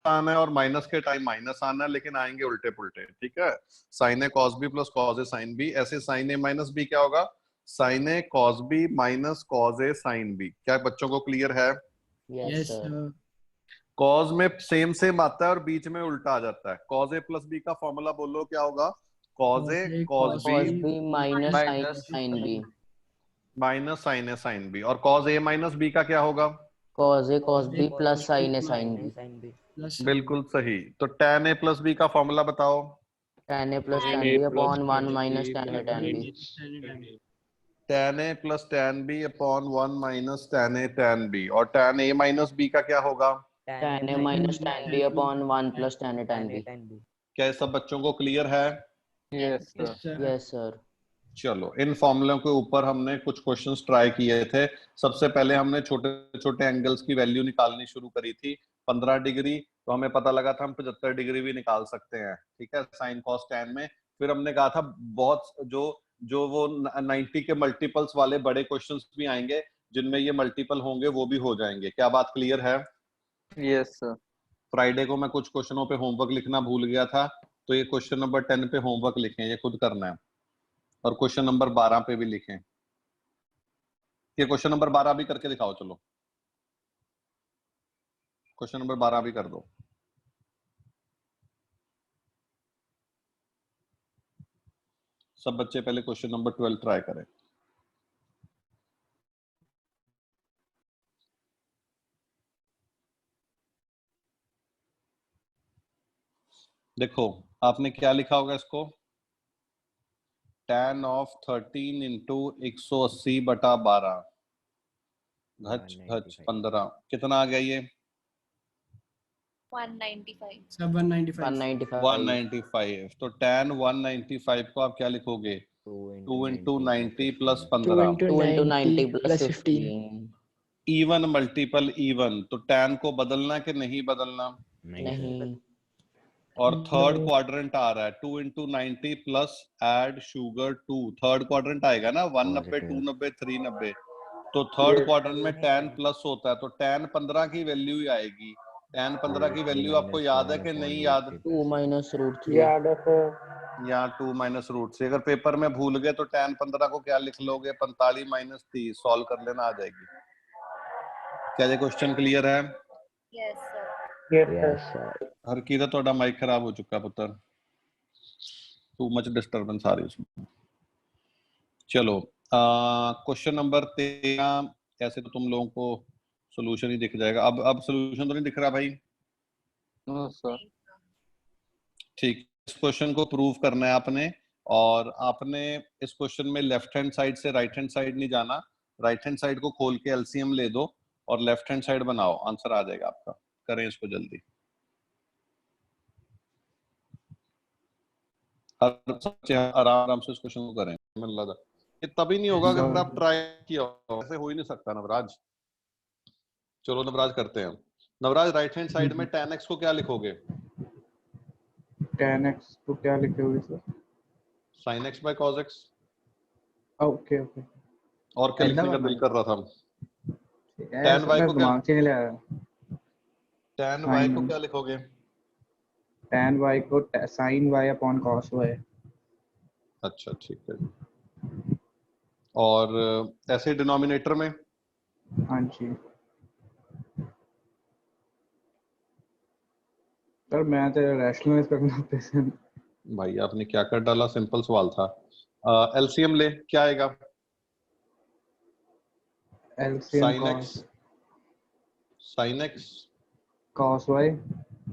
आना है और माइनस के टाइम माइनस आना है, लेकिन आएंगे उल्टे पुल्टे, ठीक है। Sine A cos B plus cos A sine B, ऐसे साइन ए माइनस बी क्या होगा, sine A cos B minus cos A sine B. क्या बच्चों को क्लियर है? Yes sir. कॉस में सेम सेम आता है और बीच में उल्टा आ जाता है। कॉस ए प्लस बी का फॉर्मूला बोलो क्या होगा, cos A cos cos B B minus sine minus sine B, minus sign A sine B. और कॉस ए माइनस बी का क्या होगा, cos A cos B plus sign A sine B. बिल्कुल सही। तो tan ए प्लस बी का formula बताओ। tan a plus tan b upon 1 minus tan a tan b। tan a plus tan b upon 1 minus tan a tan b। और tan a minus b का क्या होगा, tan a minus tan b upon 1 plus tan a tan b। क्या ये सब बच्चों को clear है? Yes sir. Yes sir. चलो, इन फॉर्मूलों के ऊपर हमने कुछ क्वेश्चंस ट्राई किए थे। सबसे पहले हमने छोटे छोटे एंगल्स की वैल्यू निकालनी शुरू करी थी। 15 डिग्री, तो हमें पता लगा था हम 75 डिग्री भी निकाल सकते हैं, ठीक है, साइन कॉस टैन में। फिर हमने कहा था बहुत जो जो वो 90 के मल्टीपल्स वाले बड़े क्वेश्चंस भी आएंगे, जिनमें ये मल्टीपल होंगे, वो भी हो जाएंगे। क्या बात क्लियर है? Yes sir. फ्राइडे को मैं कुछ क्वेश्चनों पे होमवर्क लिखना भूल गया था, तो ये क्वेश्चन नंबर 10 पे होमवर्क लिखें, ये खुद करना है। और क्वेश्चन नंबर 12 पे भी लिखें। ये क्वेश्चन नंबर 12 भी करके दिखाओ। चलो, क्वेश्चन नंबर 12 भी कर दो। सब बच्चे पहले क्वेश्चन नंबर 12 ट्राई करें। देखो, आपने क्या लिखा होगा इसको, tan ऑफ 13 इंटू 180 बटा 12 घच घच 15, कितना आ गया ये? 195। 195। तो tan 195 को आप क्या लिखोगे, 2 into 90 plus 15, 2 into 90 plus 15। Even multiple even, तो tan को बदलना कि नहीं बदलना? नहीं। और थर्ड क्वाड्रेंट आ रहा है, 2 इंटू 90 प्लस एड शुगर 2, थर्ड क्वाड्रेंट आएगा ना, 190 290 390। तो थर्ड क्वाड्रेंट में tan प्लस होता है, तो tan 15 की वैल्यू ही आएगी। tan 15 की वैल्यू आपको याद है कि नहीं याद? 2 माइनस रूट 3। याद है सर। या 2 माइनस रूट से। अगर पेपर में भूल गए तो tan 15 को क्या लिख लोगे, 45 माइनस 30, सॉल्व कर लेना, आ जाएगी। क्या ये क्वेश्चन क्लियर है? Yes sir. Yes sir. हर की थोड़ा माइक खराब हो चुका पुत्र, टू मच डिस्टर्बेंस आ रही है उसमें। चलो, क्वेश्चन नंबर 13, ऐसे तो तुम लोगों को सॉल्यूशन ही दिख जाएगा। अब सॉल्यूशन तो नहीं दिख रहा भाई? No sir. ठीक, इस क्वेश्चन को प्रूव करना है आपने, और आपने इस क्वेश्चन में लेफ्ट हैंड साइड से राइट हैंड साइड नहीं जाना, राइट हैंड साइड को खोल के एलसीएम ले दो और लेफ्ट हैंड साइड बनाओ, आंसर आ जाएगा आपका। करें इसको जल्दी, आराम आराम से इस क्वेश्चन को करें। ये तभी नहीं होगा अगर आप ट्राई किया हो, ऐसे हो ही नहीं सकता नवराज। चलो नवराज करते हैं। नवराज, राइट हैंड साइड में tan x को क्या लिखोगे? tan x को क्या लिखोगे sir? sin x by cos x। Okay okay. और क्या लिखने का दिल कर रहा था? tan y को क्या, tan y को क्या लिखोगे? tan y को sin y upon cos y। अच्छा ठीक है। और ऐसे डिनोमिनेटर में? हाँ जी सर, मैं तो रैशनलाइज करना पसंद। भाई आपने क्या कर डाला, सिंपल सवाल था। एलसीएम ले, क्या आएगा? LCM sin x cos y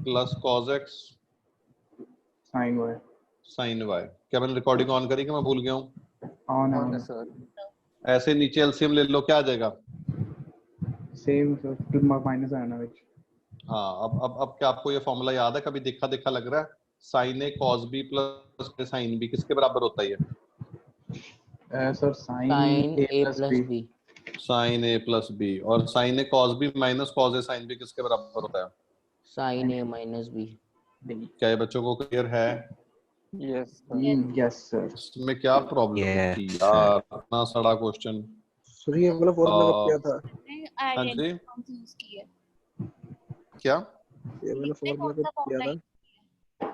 plus cos x sin y। sin y। क्या मैंने रिकॉर्डिंग ऑन करी कि मैं भूल गया हूँ? On sir. ऐसे नीचे एलसीएम ले लो, क्या आ जाएगा? सेम सर, माइनस आना विच। हाँ, अब क्या आपको ये फॉर्मूला याद है? कभी देखा देखा लग रहा है? sin a cos b plus sin b किसके बराबर होता है? ये sir sin a plus b। sin a plus b। और sin a cos b minus cos a sin b किसके बराबर होता है? sin a minus b। क्या ये बच्चों को क्लियर है? Yes yes sir. इसमें क्या प्रॉब्लम थी यार, इतना सड़ा क्वेश्चन। सर ये वाला फॉर्मूला कब किया था? हाँ जी, यूज किया। क्या? ये मैंने फॉर्मूला कौन सा कब किया फॉर्मूला? था?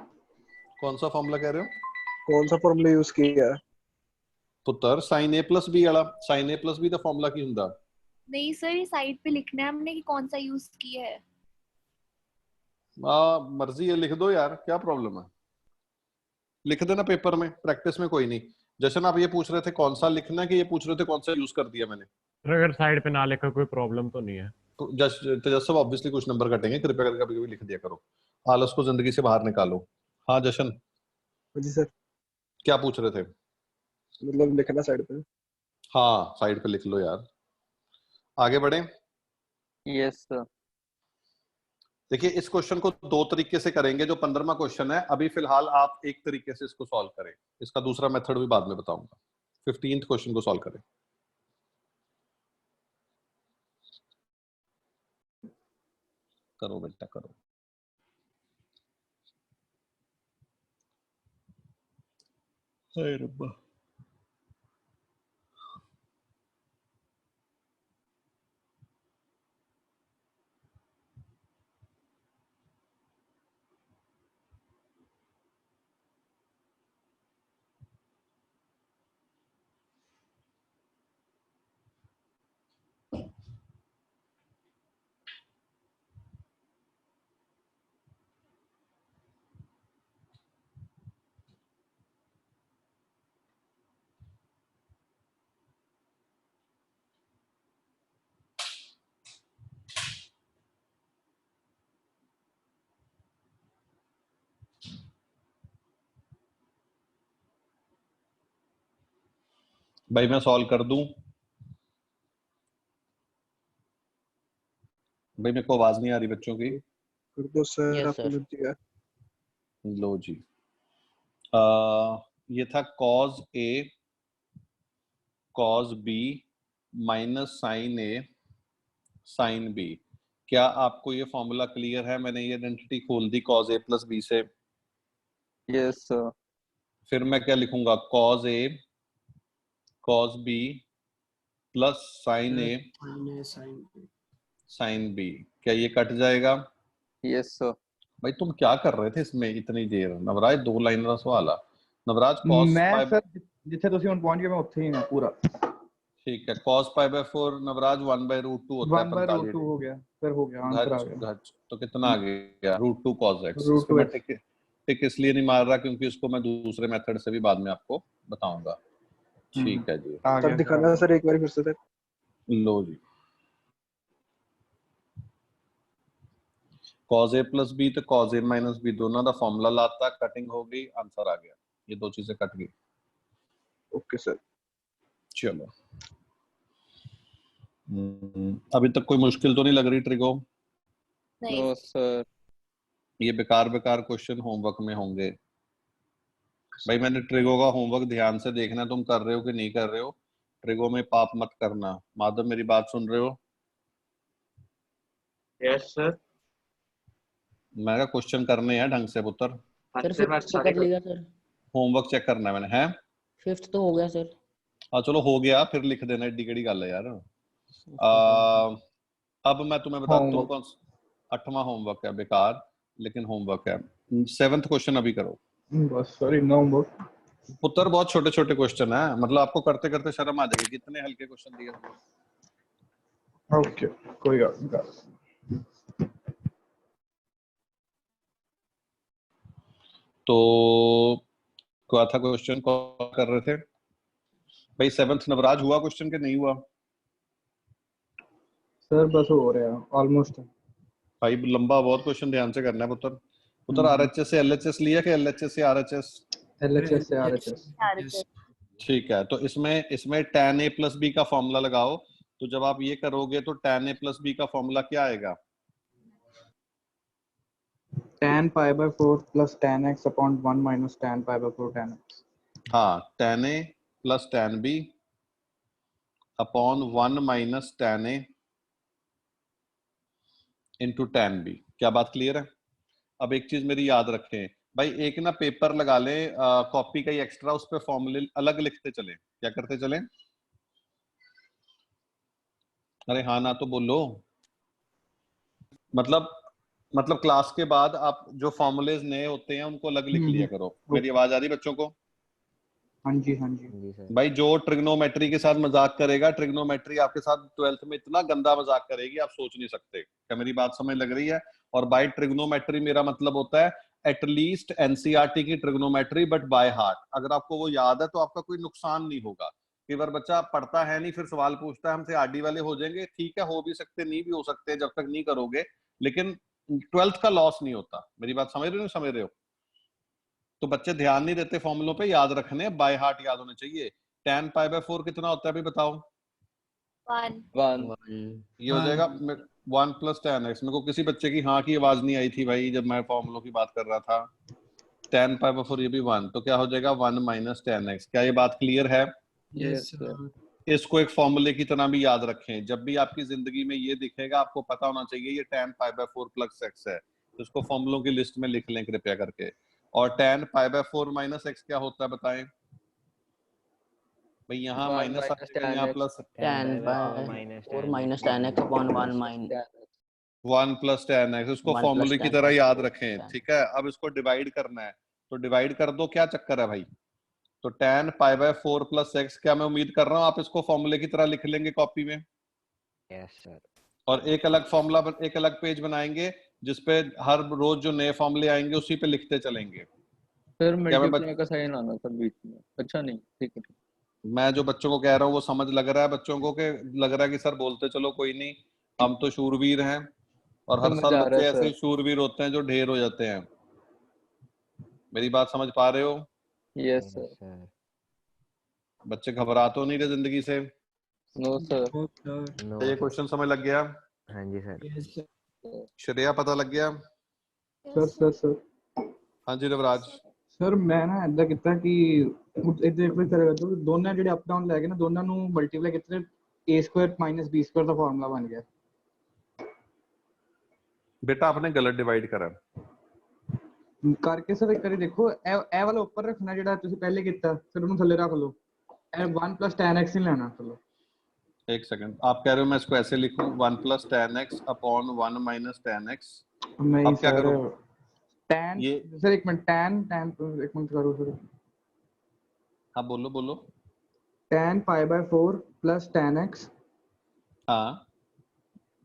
कौन सा फॉर्मूला कह रहे हो कौन सा फॉर्मूला यूज किया है? पुत्र? साइन ए प्लस बी वाला, साइन ए प्लस बी दा फॉर्मूला की हुंदा। नहीं सर, ये साइड पे लिखना है हमने कि कौन सा यूज किया है। मर्जी है, लिख दो यार, क्या प्रॉब्लम है, लिख देना पेपर में, प्रैक्टिस में कोई नहीं। जशन आप ये पूछ रहे थे कौन सा लिखना है, कि ये पूछ रहे थे कौन सा यूज कर दिया मैंने? अगर साइड पे ना लिखा कोई प्रॉब्लम तो नहीं है। तो तेजस्व ऑब्वियसली कुछ नंबर कटेंगे, कृपया करके कभी कभी लिख दिया करो, आलस को जिंदगी से बाहर निकालो। हाँ जशन, जी सर, क्या पूछ रहे थे? मतलब लिखना साइड पे। हाँ साइड पे लिख लो यार। आगे बढ़े। Yes, sir. देखिए इस क्वेश्चन को दो तरीके से करेंगे, जो 15वां क्वेश्चन है अभी फिलहाल आप एक तरीके से इसको सॉल्व करें, इसका दूसरा मेथड भी बाद में बताऊंगा। 15th क्वेश्चन को सॉल्व करें। करो बेटा करो। हाय रब्बा। भाई मैं सॉल्व कर दूं? भाई मेरे को आवाज नहीं आ रही बच्चों की। कर दो सर, Yes, आपको sir. लग दिया। लो जी। ये था cos A cos B minus sine A sine B। क्या आपको ये फॉर्मूला क्लियर है? मैंने ये आइडेंटिटी खोल दी cos A प्लस B से। Yes, sir. फिर मैं क्या लिखूंगा? cos A cos B plus sine A sine B। क्या ये कट जाएगा? Yes, sir. भाई तुम क्या कर रहे थे इसमें इतनी देर? नवराज दो लाइन का सवाल है। नवराज cos मैं पाई, सर जिथे तुसी हुन पहुंच गए मैं उत्थे ही हूं पूरा। ठीक है, cos पाई बाय 4 नवराज 1/√2 होता है 45 1/√2 हो गया, फिर हो गया, आंसर आ गया। घच तो कितना आ गया? √2 cos x। इस पे मैं √2x। टिक इसलिए नहीं मार रहा क्योंकि उसको मैं दूसरे मेथड से भी बाद में आपको बताऊंगा। ठीक है जी, आ तब गया दिखाना है सर एक बार फिर से सर। लो जी। cos a प्लस b तो cos a माइनस b दोनों का फॉर्मूला लाता, कटिंग हो गई, आंसर आ गया। ये दो चीजें कट गई। Okay sir. चलो अभी तक कोई मुश्किल तो नहीं लग रही ट्रिगो? नहीं No, sir. ये बेकार बेकार क्वेश्चन होमवर्क में होंगे। भाई मैंने ट्रिगो का होमवर्क ध्यान से देखना, तुम कर रहे हो कि नहीं कर रहे हो। ट्रिगो में पाप मत करना। माधव मेरी बात सुन रहे हो? Yes sir. मैं कहा क्वेश्चन करने हैं ढंग से पुत्र। सर सर मैं फिफ्थ तो सारे कर लिया सर। होमवर्क चेक करना है मैंने, है? फिफ्थ तो हो गया सर। चलो हो गया, फिर लिख देना, एडी केड़ी गल है यार। अब मैं तुम्हें बता, तुम कौन 8वां होमवर्क है, बेकार लेकिन होमवर्क है। 7th क्वेश्चन अभी करो। बस सॉरी, नो होमवर्क। पुत्र बहुत छोटे छोटे क्वेश्चन है, मतलब आपको करते करते शर्म आ जाएगी, कितने हल्के क्वेश्चन दिए होंगे। ओके, कोई बात नहीं। तो क्या था क्वेश्चन, कौन कर रहे थे भाई? 7th नवराज हुआ क्वेश्चन के नहीं हुआ? सर बस हो रहा है ऑलमोस्ट। भाई लंबा बहुत क्वेश्चन, ध्यान से करना है पुत्र। पुत्र आरएचएस से एलएचएस लिया कि एलएचएस से आरएचएस? एलएचएस से आरएचएस। ठीक है, तो इसमें tan a प्लस बी का फॉर्मूला लगाओ। तो जब आप ये करोगे तो tan a प्लस बी का फॉर्मूला क्या आएगा? tan pi by 4 plus tan x upon 1 minus tan pi by 4 tan x। हाँ, tan a plus tan b upon 1 minus tan a into tan b। क्या बात क्लियर है? अब एक चीज मेरी याद रखें भाई, एक ना पेपर लगा ले कॉपी का ही एक्स्ट्रा, उस पे फॉर्मूले अलग लिखते चले। क्या करते चले? अरे हाँ ना तो बोलो। मतलब मतलब क्लास के बाद आप जो फॉर्मूलेज नए होते हैं उनको अलग लिख लिया करो। मेरी आवाज आ रही बच्चों को? हाँ जी हाँ जी। जी सर। भाई जो ट्रिग्नोमेट्री के साथ मजाक करेगा, ट्रिग्नोमेट्री आपके साथ 12th में इतना गंदा मजाक करेगी आप सोच नहीं सकते। क्या मेरी बात समझ लग रही है? और बाय ट्रिग्नोमेट्री मेरा मतलब होता है एटलीस्ट एनसीईआरटी की ट्रिग्नोमेट्री बट बाय हार्ट। अगर आपको वो याद है तो आपका कोई नुकसान नहीं होगा। कई बार बच्चा पढ़ता है नहीं, फिर सवाल पूछता है हमसे आरडी वाले हो जाएंगे, ठीक है, हो भी सकते नहीं भी हो सकते जब तक नहीं करोगे, लेकिन 12th का लॉस नहीं होता। मेरी बात समझ रहे हो? समझ रहे हो? तो बच्चे ध्यान नहीं देते फॉर्मूलों पे, याद रखने, बाय हार्ट याद होने चाहिए। tan पाई बाय 4 कितना होता है अभी बताओ? 1 1 ये हो जाएगा 1 प्लस tan x। मेरे को किसी बच्चे की हाँ की आवाज नहीं आई थी भाई जब मैं फॉर्मूलों की बात कर रहा था। tan पाई बाय 4 ये भी 1, तो क्या हो जाएगा 1 माइनस tan x। क्या ये बात क्लियर है? Yes sir. इसको एक फॉर्मूले की तरह भी याद रखें। जब भी आपकी जिंदगी में ये दिखेगा आपको पता होना चाहिए ये tan pi by 4 plus x है। तो इसको फॉर्मूलों की लिस्ट में लिख लें कृपया करके। और tan pi by 4 minus x क्या होता है बताएं भाई? यहाँ माइनस यहाँ plus, tan by 4 minus tan x upon 1 minus 1 plus tan x। इसको 1 plus फॉर्मूले की tan तरह x याद upon रखें, tan। ठीक है? अब इसको डिवाइड करना है तो डिवाइड कर दो। क्या चक्कर है भाई? तो tan pi by 4 plus x, क्या मैं उम्मीद कर रहा हूँ आप इसको फॉर्मूले की तरह लिख लेंगे कॉपी में? Yes sir. और एक अलग फॉर्मूला, एक अलग पेज बनाएंगे जिसपे हर रोज जो नए फॉर्मूले आएंगे उसी पे लिखते चलेंगे। सर क्या मैं मल्टीप्लाई का साइन आना था बीच में। अच्छा नहीं, ठीक है। मैं जो बच्चों को कह रहा हूँ वो समझ लग रहा है बच्चों को कि लग रहा है कि सर बोलते चलो कोई नहीं, हम तो शूरवीर हैं? और हर समझ साल आ रहा बच्चे है ऐसे ही सर। शूरवीर होते हैं जो ढेर हो जाते हैं। मेरी बात समझ पा रहे हो? Yes sir. बच्चे घबरा तो नहीं रहे जिंदगी से? No sir. तो ये क्वेश्चन समझ लग गया? हाँ जी सर। श्रेया पता लग गया? सर हाँ जी रविराज। ਸਰ ਮੈਂ ਨਾ ਇਦਾਂ ਕੀਤਾ ਕਿ ਇਦਾਂ ਇੱਕ ਵਾਰ ਕਰਿਆ ਤਾਂ ਦੋਨਾਂ ਜਿਹੜੇ ਅਪ ਡਾਊਨ ਲੈ ਕੇ ਨਾ ਦੋਨਾਂ ਨੂੰ ਮਲਟੀਪਲਾਈ ਕੀਤੇ a² - b² ਦਾ ਫਾਰਮੂਲਾ ਬਣ ਗਿਆ। बेटा आपने गलत डिवाइड करा। ਕਰਕੇ ਸਰ ਇੱਕ ਵਾਰੀ ਦੇਖੋ ਇਹ ਵਾਲਾ ਉੱਪਰ ਰੱਖਣਾ ਜਿਹੜਾ ਤੁਸੀਂ ਪਹਿਲੇ ਕੀਤਾ, ਫਿਰ ਉਹਨੂੰ ਥੱਲੇ ਰੱਖ ਲਓ। ਇਹ 1 plus tan x नहीं लेना। चलो एक सेकंड, आप कह रहे हो मैं इसको ऐसे लिखूं 1 plus tan x upon 1 minus tan x? नहीं अब क्या सर, करूं? tan ये सर एक मिनट tan एक मिनट करो सर। हाँ बोलो बोलो। tan pi by 4 plus tan x हाँ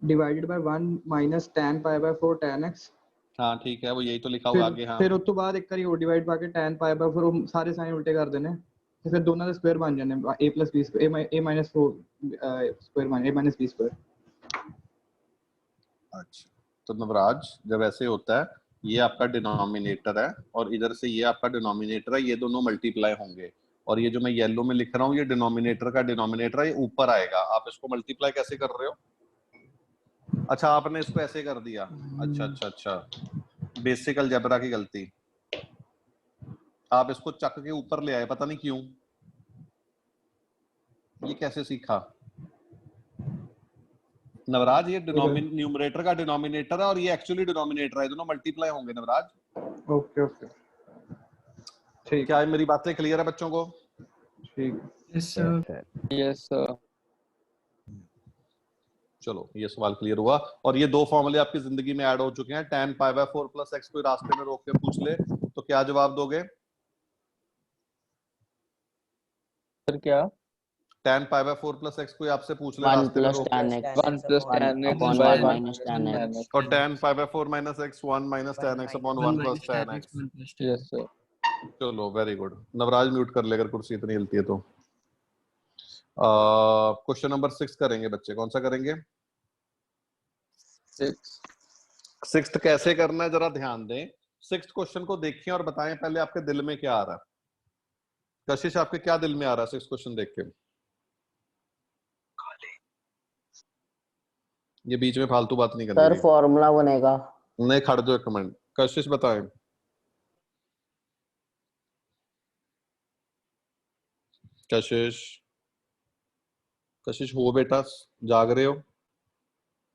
divided by 1 minus tan pi by 4 tan x। हाँ ठीक है, वो यही तो लिखा हुआ आगे। हाँ फिर उस तो बाद एक बारी और divide Pakke tan pi by 4 सारे साइन उल्टे कर देने ਤੇ ਫਿਰ ਦੋਨਾਂ ਦੇ ਸਕੁਅਰ ਬਣ ਜਾਂਦੇ a plus b square a minus 4 square बन a minus b square। अच्छा, तो नवराज जब ऐसे होता है ये आपका डिनोमिनेटर है और इधर से ये आपका डिनोमिनेटर है, ये दोनों मल्टीप्लाई होंगे। और ये जो मैं येलो में लिख रहा हूँ ये डिनोमिनेटर का डिनोमिनेटर है, ये ऊपर आएगा। आप इसको मल्टीप्लाई कैसे कर रहे हो? अच्छा आपने इसको ऐसे कर दिया। अच्छा अच्छा अच्छा, बेसिक अलजेब्रा की गलती। आप इसको चक के ऊपर ले आए, पता नहीं क्यों। ये कैसे सीखा? नवराज ये न्यूमरेटर का डिनोमिनेटर है और ये एक्चुअली डिनोमिनेटर है, दोनों मल्टीप्लाई होंगे नवराज। ओके ओके ठीक। क्या मेरी बातें क्लियर है बच्चों को? ठीक। Yes sir. Yes sir. चलो ये सवाल क्लियर हुआ। और ये दो फॉर्मूले आपकी जिंदगी में ऐड हो चुके हैं। tan pi by 4 plus x कोई रास्ते में रोक के पूछ ले तो क्या जवाब दोगे? सर क्या? tan pi by 4 plus x कोई आपसे पूछ ले 1 रास्ते में plus रोक के। tan x 1 plus tan x upon by 1 1 minus tan x। और tan pi by 4 minus x 1 minus tan x upon 1 plus tan x। Yes sir. चलो वेरी गुड। नवराज म्यूट कर ले अगर कुर्सी इतनी हिलती है तो। क्वेश्चन नंबर 6 करेंगे बच्चे, कौन सा करेंगे? 6th कैसे करना है जरा ध्यान दें। 6th क्वेश्चन को देखिए और बताएं पहले आपके दिल में क्या आ रहा है। कशिश आपके क्या दिल में आ रहा है 6th क्वेश्चन देख के? ये बीच में फालतू बात नहीं करनी। सर फॉर्मूला बनेगा। नहीं खड़ दो एक मिनट। कशिश बताएं। कशिश कशिश हो बेटा, जाग रहे हो?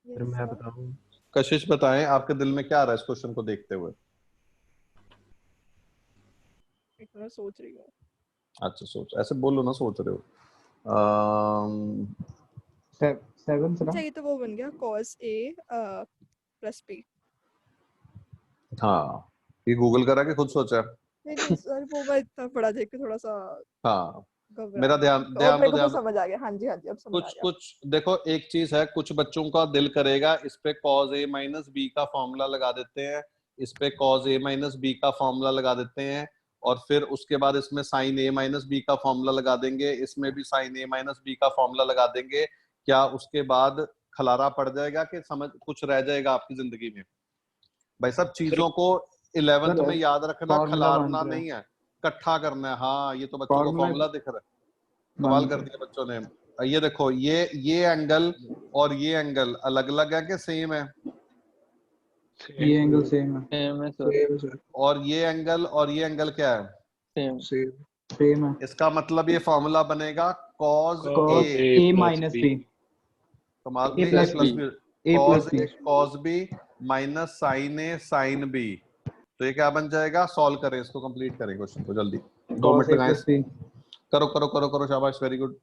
फिर मैं बताऊं? कशिश बताएं आपके दिल में क्या आ रहा है इस क्वेश्चन को देखते हुए? सोच रही हूँ। अच्छा सोच, ऐसे बोलो ना सोच रहे हो। 7 अच्छा ये तो वो बन गया cos a plus b। हाँ, ये गूगल करा के खुद सोचा? नहीं सर, वो मैं इतना पढ़ा देख के थोड़ा सा हाँ, घबरा मेरा गई। ध्यान और ध्यान मेरे तो को तो ध्यान समझ आ गया। हाँ जी अब समझ आ कुछ गया। कुछ देखो, एक चीज है, कुछ बच्चों का दिल करेगा इस पे cos a माइनस बी का फॉर्मूला लगा देते हैं, इस पे cos a माइनस बी का फॉर्मूला लगा देते हैं, और फिर उसके बाद इसमें sin a माइनस बी का फॉर्मूला लगा देंगे, इसमें भी sin a माइनस बी का फॉर्मूला लगा देंगे। क्या उसके बाद खलारा पड़ जाएगा कि समझ कुछ रह जाएगा आपकी जिंदगी में? भाई सब चीजों को 11th में याद रखना, फॉर्मूला बन खलारना रहा है, नहीं है, इकट्ठा करना है। हाँ, ये तो बच्चों को फॉर्मूला फॉर्मूला दिख रहा है, कमाल बन कर रहा है। दिया बच्चों ने। ये देखो, ये एंगल और ये एंगल अलग अलग है कि सेम है? ये एंगल सेम है, सेम है सर। सेम सर, और ये एंगल और ये एंगल क्या है? सेम। सेम। सेम है। इसका मतलब ये फॉर्मूला बनेगा cos cos a, a minus b, कमाल, a नहीं plus a plus b, B, a cos plus b, a cos b minus sin a sin b। तो ये क्या बन जाएगा? सॉल्व करें इसको, कंप्लीट करें क्वेश्चन को जल्दी, 2 cos मिनट a लगाएं। प्लस b, करो करो करो करो, शाबाश, वेरी गुड।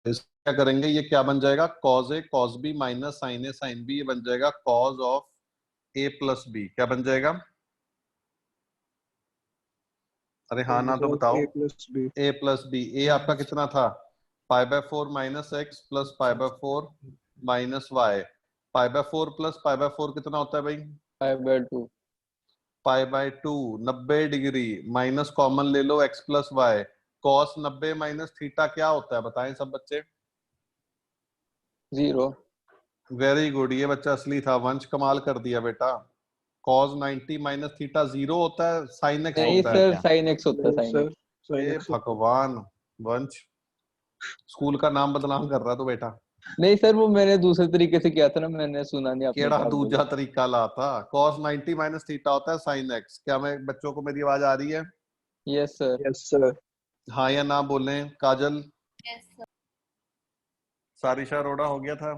क्या करेंगे? ये क्या बन जाएगा? cos a cos b minus sin a sin b, ये बन जाएगा cos of a plus b। क्या बन जाएगा? अरे हाँ ना तो बताओ। a plus b। a plus B, A आपका कितना था? π/4 minus X plus π/4 minus Y. π/4 plus π/4 कितना होता है भाई? 5/2। π/2 90 डिग्री, माइनस कॉमन ले लो x plus y. cos 90 minus theta क्या होता है बताएं सब बच्चे? 0। वेरी गुड, ये बच्चा असली था, वंश कमाल कर दिया बेटा। cos 90 माइनस थीटा 0 होता है, sin x नहीं होता है? सर, sin x होता है, नहीं sin सर, x। sin ए x होता भगवान, वंश स्कूल का नाम बदनाम कर रहा तो बेटा। नहीं सर, वो मैंने दूसरे तरीके से किया था ना, मैंने सुना नहीं आपने केड़ा क्या दूजा बोला। तरीका लाता? cos 90 माइनस थीटा होता है sin x। क्या मैं बच्चों को मेरी आवाज आ रही है? Yes sir. है। Yes sir. हाँ या ना बोलें। काजल, Yes, sir. सारिशा अरोड़ा हो गया था?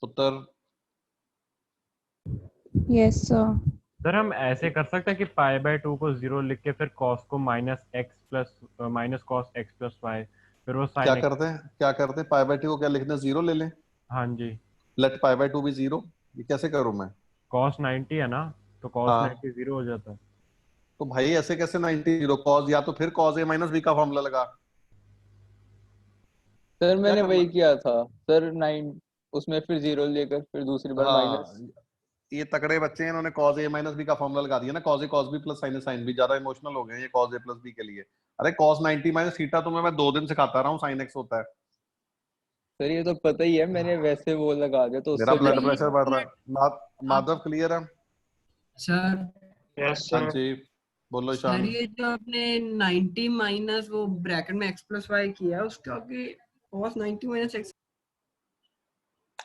उत्तर? Yes sir. सर हम ऐसे कर सकते हैं कि π/2 को 0 लिख के फिर cos को minus cos x plus y, फिर वो क्या sin x। करते हैं, क्या करते हैं? π/2 को क्या लिखना? 0 ले लें। हाँ जी, लेट π/2 भी 0। ये कैसे करूं मैं? cos 90 है ना, तो cos हाँ 90 0 हो जाता है। तो भाई ऐसे कैसे 90 0 cos, या तो फिर cos a माइनस b का फॉर्मूला लगा। सर मैंने करना? वही किया था सर, 9 उसमें फिर 0 लेकर फिर दूसरी बार माइनस। हाँ, ये तगड़े बच्चे हैं, इन्होंने cos a माइनस b का फॉर्मूला लगा दिया ना, cos a cos b plus sin a sin b। ज्यादा इमोशनल हो गए ये cos a प्लस b के लिए। अरे cos 90 माइनस थीटा तो मैं 2 दिन सिखाता रहा हूँ, sin x होता है। सर ये तो पता ही है, मैंने वैसे वो लगा दिया तो मेरा उससे ब्लड क्या। प्रेशर बढ़ रहा है। माधव क्लियर है? सर यस हाँ सर। जी, बोलो सर ईशान। ये जो आपने 90 माइनस वो ब्रैकेट में x प्लस वाई किया उसका आगे cos 90 माइनस x।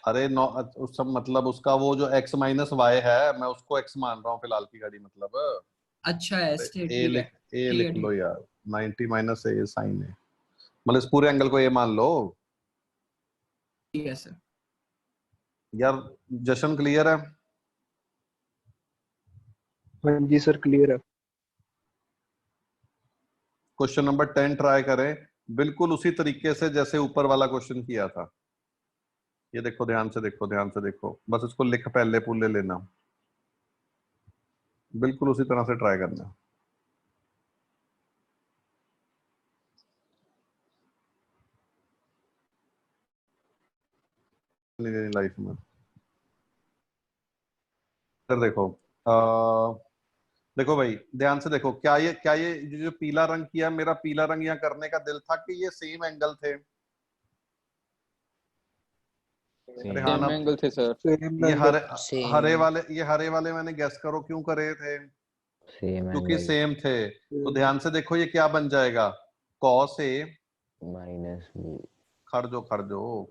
अरे नो, उस सब मतलब उसका वो जो x माइनस वाई है, मैं उसको x मान रहा हूँ फिलहाल की घड़ी। मतलब अच्छा है, ए ठीक है लिख, ए ठीक लिख है, ठीक लो है। यार, 90 माइनस ए साइन है, मतलब इस पूरे एंगल को ये मान लो ठीक है सर। यार। जशन क्लियर है? हाँ जी सर, क्लियर है। क्वेश्चन नंबर 10 ट्राई करें, बिल्कुल उसी तरीके से जैसे ऊपर वाला क्वेश्चन किया था। ये देखो, ध्यान से देखो, ध्यान से देखो, बस इसको लिख पहले पुल्ले लेना, बिल्कुल उसी तरह से ट्राई करना। लाइफ में सर देखो, देखो भाई ध्यान से देखो, क्या ये जो पीला रंग किया, मेरा पीला रंग यहाँ करने का दिल था कि ये सेम एंगल थे। अरे हाँ सेम ना, एंगल थे सर। सेम ये एंगल। हरे वाले मैंने गेस करो क्यों करे थे? सेम क्योंकि एंगल सेम थे। तो ध्यान से देखो, ये क्या बन जाएगा? cos a माइनस बी, खड़ जो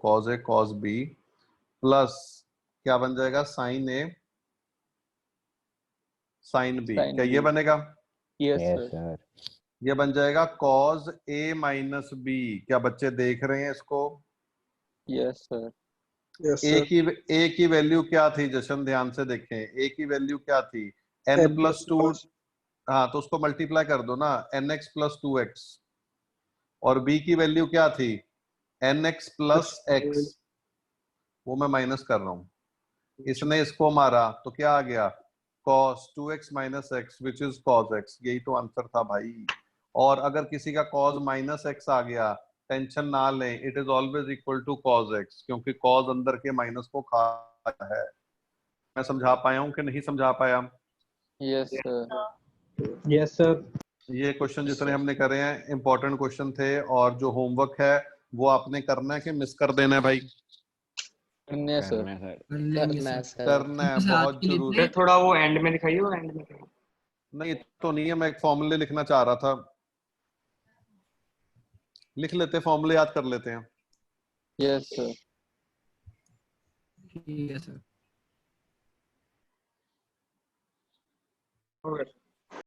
cos a cos b plus क्या बन जाएगा? sin a sin b। Sin क्या B। ये बनेगा? Yes yes sir. सर। ये बन जाएगा cos a माइनस b। क्या बच्चे देख रहे हैं इसको? Yes sir. Yes a sir. की वैल्यू क्या थी जशन? ध्यान से देखें, a की वैल्यू क्या थी? n plus 2। हाँ तो उसको मल्टीप्लाई कर दो ना, nx प्लस 2x। और b की वैल्यू क्या थी? nx प्लस x, वो मैं माइनस कर रहा हूँ, इसने इसको मारा तो क्या आ गया cos 2x minus x which is cos x, यही तो आंसर था भाई। और अगर किसी का cos माइनस x आ गया, टेंशन ना लें, it is always equal to cos x, क्योंकि cos अंदर के माइनस को खाता है। मैं समझा पाया हूँ कि नहीं समझा पाया? Yes sir. Yes sir. ये क्वेश्चन जितने हमने करे हैं इंपॉर्टेंट क्वेश्चन थे, और जो होमवर्क है वो आपने करना है कि मिस कर देना है भाई? करने हैं सर। कर लेंगे सर। करना है, बस आज बहुत के लिए जरूरी। इतना थोड़ा वो एंड में दिखाइए, वो एंड में करो। नहीं तो नहीं है, मैं एक फॉर्मूले लिखना चाह रहा था, लिख लेते, फॉर्मूले याद कर लेते हैं। Yes sir. ठीक है सर। ही।